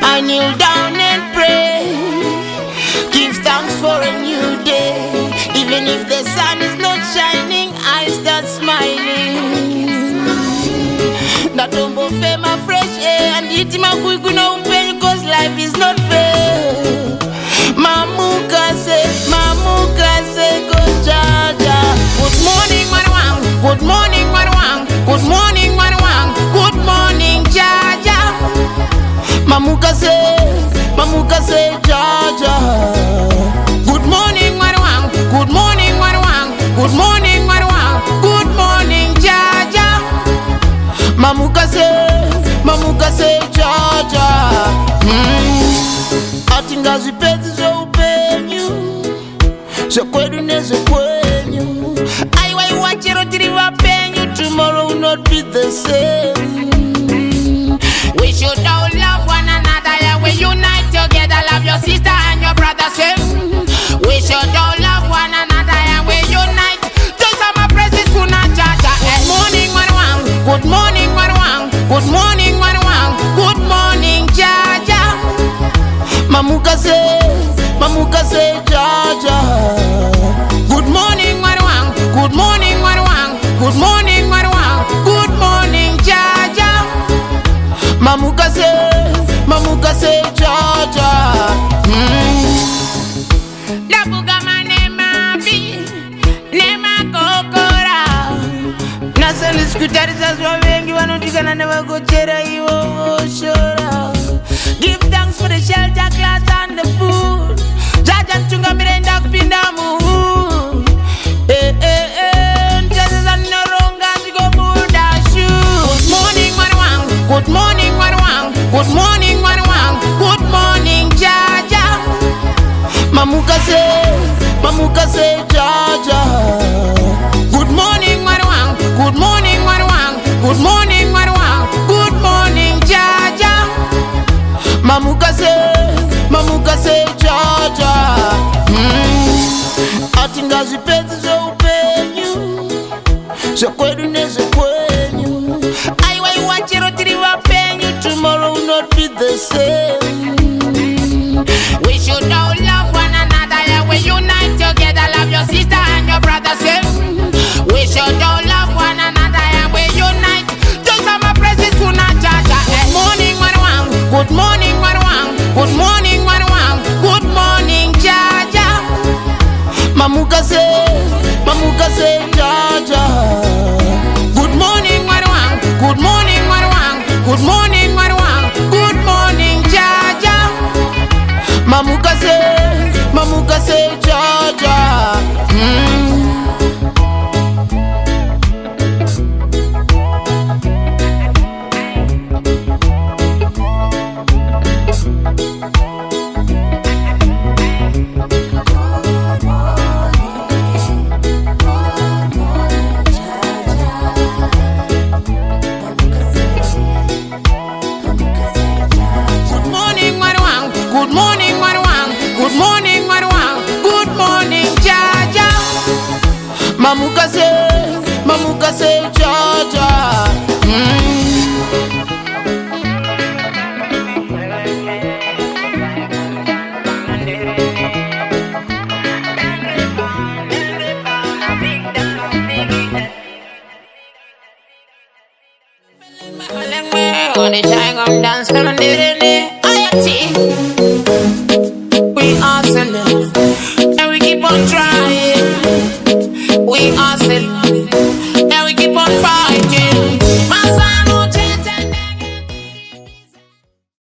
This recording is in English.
I kneel down and pray, give thanks for a new day. Even if the sun is not shining, I start smiling. Natombo fema fresh air and eat my kuiku no pain, cause life is not fair. Mamuka say, go jaja. Good morning, Marwang. Good morning, Marwang. Good morning, Marwang. Good morning, jaja. Mamuka say, jaja. Good morning, Marwang. Good morning, Marwang. Good morning, Marwang. Good morning, jaja. Mamuka say, jaja. Atinga zipezi zo upenyu, so kwedu nezo kwenyu. Aiwa iwachiro tiriwa penyu, tomorrow will not be the same. We should all love one another, yeah. We unite together, love your sister and your brother, same. We should all love one another, yeah. We unite. Just my praises kuna jaja. Good morning, Marwang. Good morning, Marwang. Good morning, Marwang. Good morning, jaja. Mamuka say, jaja. Good morning, Marwang. Good morning, Marwang. Good morning, Marwang. Good morning, jaja. Mamuka say, jaja. Nabuga manema bi, nema kokora. Nasali skutari saswa wengi wanotikana na wagochera iwo shora. Give thanks for the shelter, class and the food. Jaja nchunga mirenda kupinda muhu. Jaja noronga zigo muda shu. Good morning, Marwang. Good morning, Marwang. Good morning, Marwang. Good morning, jaja. Mamuka say, jaja. Good morning, Marwang. Good morning, Marwang. Good morning, Marwang. Good morning, jaja. Mamuka say, jaja. Atinga zipezi zo upenyu, so kwedu nezo kwenyu. Aiwa iwachiro tiriwa penyu, tomorrow will not be the same. We should all love one another, yeah. We unite together, love your sister and your brother, same. We should all love one another, yeah. We unite. Just my praises kuna jaja. Good morning, Marwang. Good morning, Marwang. Good morning, Marwang. Good morning, jaja. Mamuka say, jaja. Good morning, Marwang. Good morning, Marwang. Good morning, Marwang. Good morning, jaja. Mamuka say, jaja. Good morning, Marwang. Good morning, Marwang. Good morning, jaja. Mamuka say, jaja. When the shy come dance, come and do it.